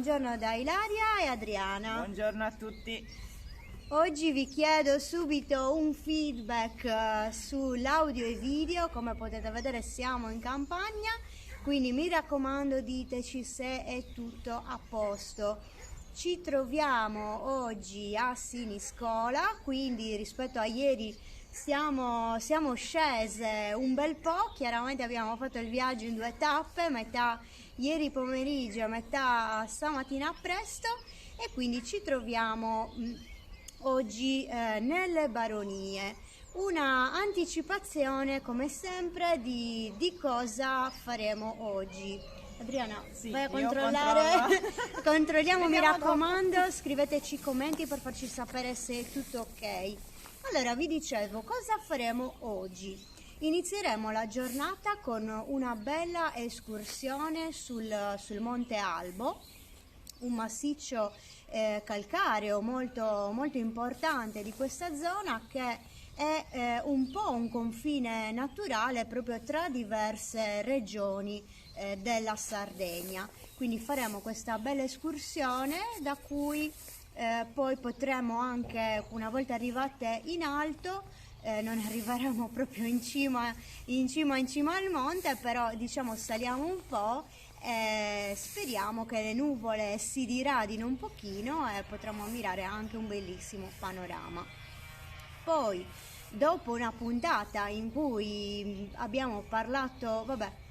buongiorno da Ilaria e Adriana. Buongiorno a tutti. Oggi vi chiedo subito un feedback sull'audio e video. Come potete vedere siamo in campagna, quindi mi raccomando diteci se è tutto a posto. Ci troviamo oggi a Siniscola, quindi rispetto a ieri siamo scese un bel po'. Chiaramente abbiamo fatto il viaggio in 2 tappe, metà ieri pomeriggio e metà stamattina presto, e quindi ci troviamo oggi nelle Baronie. Una anticipazione come sempre di cosa faremo oggi. Adriana, Sì, vai a controllare. Controlliamo, mi raccomando, dopo. scriveteci i commenti per farci sapere se è tutto ok. Allora, vi dicevo, cosa faremo oggi? Inizieremo la giornata con una bella escursione sul Monte Albo, un massiccio calcareo molto, molto importante di questa zona, che è un po' un confine naturale proprio tra diverse regioni della Sardegna. Quindi faremo questa bella escursione da cui poi potremo anche, una volta arrivate in alto, non arriveremo proprio in cima al monte, però diciamo saliamo un po'. Speriamo che le nuvole si diradino un pochino e potremo ammirare anche un bellissimo panorama. Poi, dopo una puntata in cui abbiamo parlato,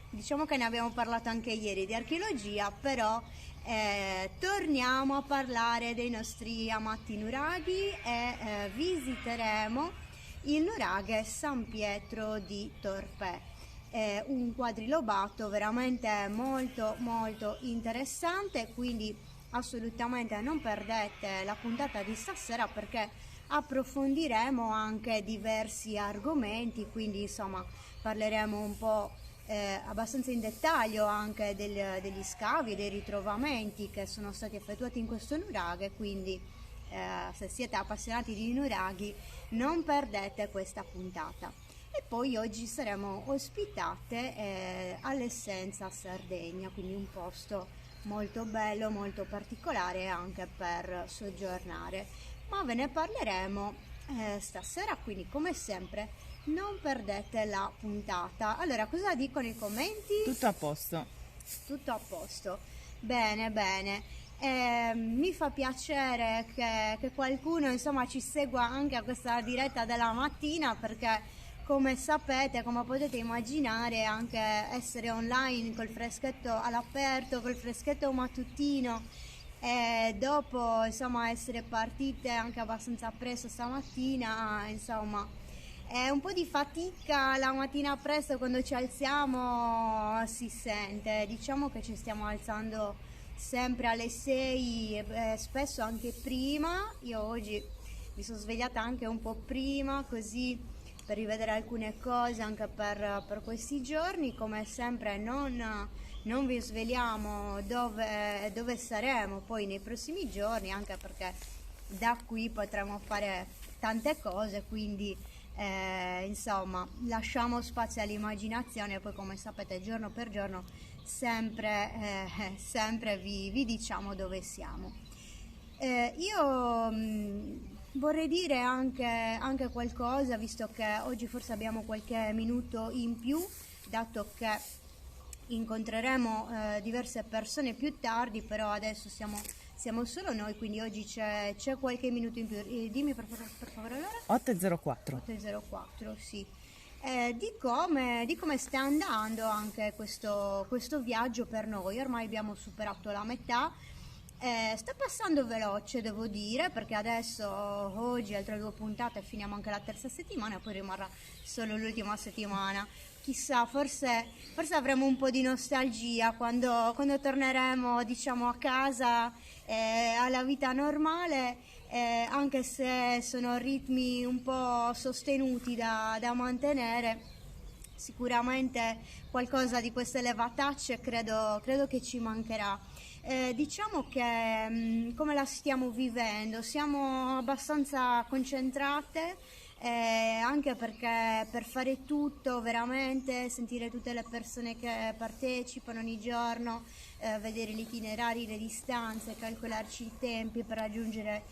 diciamo che ne abbiamo parlato anche ieri di archeologia, però torniamo a parlare dei nostri amati nuraghi e visiteremo il nuraghe San Pietro di Torpè. Un quadrilobato veramente molto molto interessante, quindi assolutamente non perdete la puntata di stasera, perché approfondiremo anche diversi argomenti, quindi insomma parleremo un po' abbastanza in dettaglio anche degli scavi e dei ritrovamenti che sono stati effettuati in questo nuraghe, quindi se siete appassionati di nuraghi non perdete questa puntata. E poi oggi saremo ospitate all'Essenza Sardegna, quindi un posto molto bello, molto particolare anche per soggiornare, ma ve ne parleremo stasera, quindi come sempre non perdete la puntata. Allora, cosa dicono i commenti? Tutto a posto. Tutto a posto, bene bene. Mi fa piacere che qualcuno insomma ci segua anche a questa diretta della mattina, perché come sapete, come potete immaginare, anche essere online col freschetto all'aperto, col freschetto mattutino, e dopo insomma essere partite anche abbastanza presto stamattina, insomma è un po' di fatica la mattina presto. Quando ci alziamo si sente, diciamo che ci stiamo alzando sempre alle 6 e spesso anche prima. Io oggi mi sono svegliata anche un po' prima, così per rivedere alcune cose anche per questi giorni. Come sempre non vi sveliamo dove saremo poi nei prossimi giorni, anche perché da qui potremo fare tante cose, quindi insomma lasciamo spazio all'immaginazione, e poi come sapete giorno per giorno sempre vi diciamo dove siamo. Io vorrei dire anche qualcosa, visto che oggi forse abbiamo qualche minuto in più, dato che incontreremo diverse persone più tardi, però adesso siamo solo noi, quindi oggi c'è qualche minuto in più. Dimmi per favore l'ora. 8:04. 8:04, sì. Di come sta andando anche questo viaggio per noi. Ormai abbiamo superato la metà. Sta passando veloce, devo dire, perché adesso oggi altre 2 puntate finiamo anche la terza settimana, poi rimarrà solo l'ultima settimana. Chissà, forse avremo un po' di nostalgia quando torneremo, diciamo, a casa, alla vita normale, anche se sono ritmi un po' sostenuti da mantenere. Sicuramente qualcosa di queste levatacce credo che ci mancherà. Diciamo che come la stiamo vivendo? Siamo abbastanza concentrate, anche perché per fare tutto veramente, sentire tutte le persone che partecipano ogni giorno, vedere gli itinerari, le distanze, calcolarci i tempi per raggiungere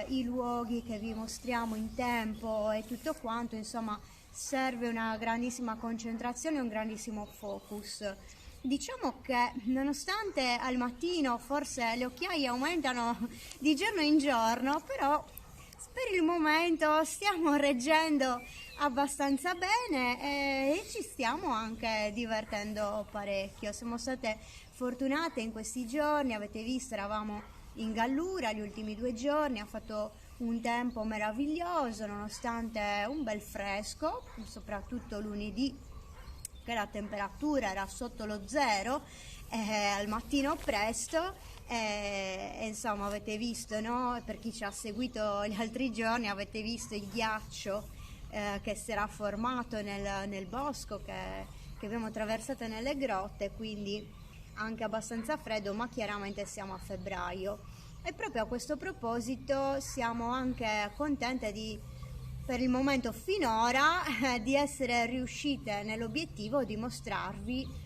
i luoghi che vi mostriamo in tempo e tutto quanto, insomma serve una grandissima concentrazione e un grandissimo focus. Diciamo che nonostante al mattino forse le occhiaie aumentano di giorno in giorno, però per il momento stiamo reggendo abbastanza bene e ci stiamo anche divertendo parecchio. Siamo state fortunate in questi giorni, avete visto, eravamo in Gallura gli ultimi 2 giorni, ha fatto un tempo meraviglioso nonostante un bel fresco, soprattutto lunedì che la temperatura era sotto lo zero al mattino presto. Insomma avete visto, no? Per chi ci ha seguito gli altri giorni avete visto il ghiaccio che si era formato nel bosco che abbiamo attraversato nelle grotte, quindi anche abbastanza freddo, ma chiaramente siamo a febbraio e proprio a questo proposito siamo anche contente per il momento finora di essere riuscite nell'obiettivo di mostrarvi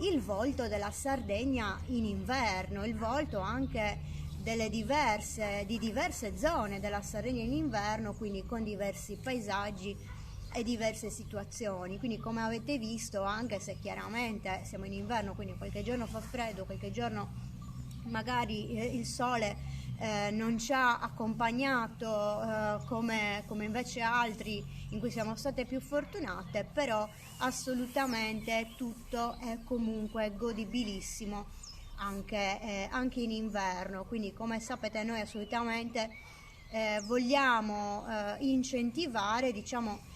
il volto della Sardegna in inverno, il volto anche di diverse zone della Sardegna in inverno, quindi con diversi paesaggi e diverse situazioni. Quindi come avete visto, anche se chiaramente siamo in inverno, quindi qualche giorno fa freddo, qualche giorno magari il sole non ci ha accompagnato come invece altri in cui siamo state più fortunate, però assolutamente tutto è comunque godibilissimo anche in inverno. Quindi come sapete noi assolutamente vogliamo incentivare, diciamo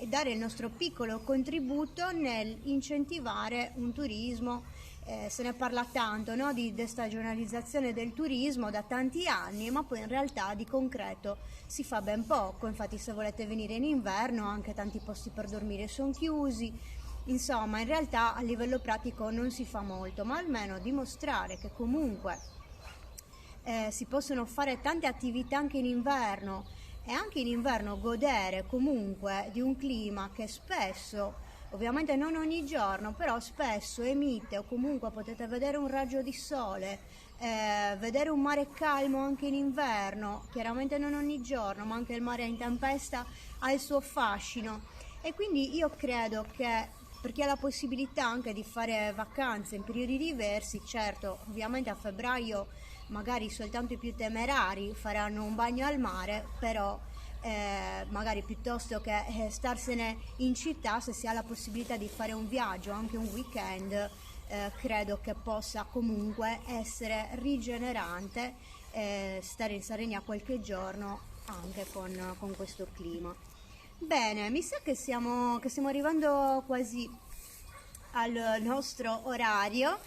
dare il nostro piccolo contributo nel incentivare un turismo. Se ne parla tanto, no? Di destagionalizzazione del turismo da tanti anni, ma poi in realtà di concreto si fa ben poco. Infatti se volete venire in inverno anche tanti posti per dormire sono chiusi, insomma in realtà a livello pratico non si fa molto, ma almeno dimostrare che comunque si possono fare tante attività anche in inverno e anche in inverno godere comunque di un clima che spesso, ovviamente non ogni giorno, però spesso emite o comunque potete vedere un raggio di sole, vedere un mare calmo anche in inverno, chiaramente non ogni giorno, ma anche il mare in tempesta ha il suo fascino e quindi io credo che per chi ha la possibilità anche di fare vacanze in periodi diversi, certo ovviamente a febbraio magari soltanto i più temerari faranno un bagno al mare, però magari piuttosto che starsene in città, se si ha la possibilità di fare un viaggio, anche un weekend, credo che possa comunque essere rigenerante stare in Sardegna qualche giorno anche con questo clima. Bene, mi sa che stiamo arrivando quasi al nostro orario.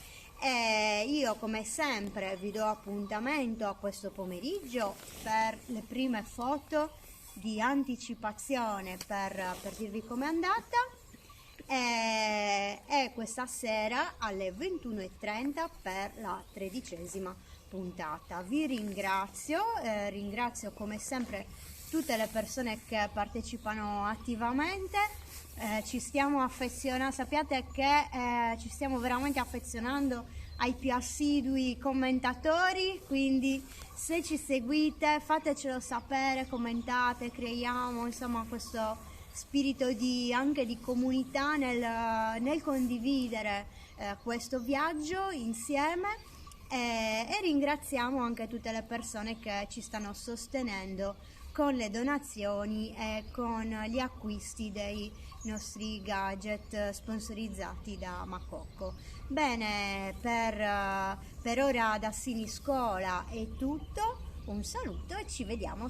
Io come sempre vi do appuntamento a questo pomeriggio per le prime foto di anticipazione per dirvi com'è andata e questa sera alle 21:30 per la 13ª puntata. Vi ringrazio come sempre tutte le persone che partecipano attivamente. Ci stiamo affezionando, sappiate che ci stiamo veramente affezionando ai più assidui commentatori, quindi se ci seguite fatecelo sapere, commentate, creiamo insomma questo spirito anche di comunità nel condividere questo viaggio insieme e ringraziamo anche tutte le persone che ci stanno sostenendo con le donazioni e con gli acquisti dei nostri gadget sponsorizzati da Macocco. Bene, per ora da Siniscola è tutto, un saluto e ci vediamo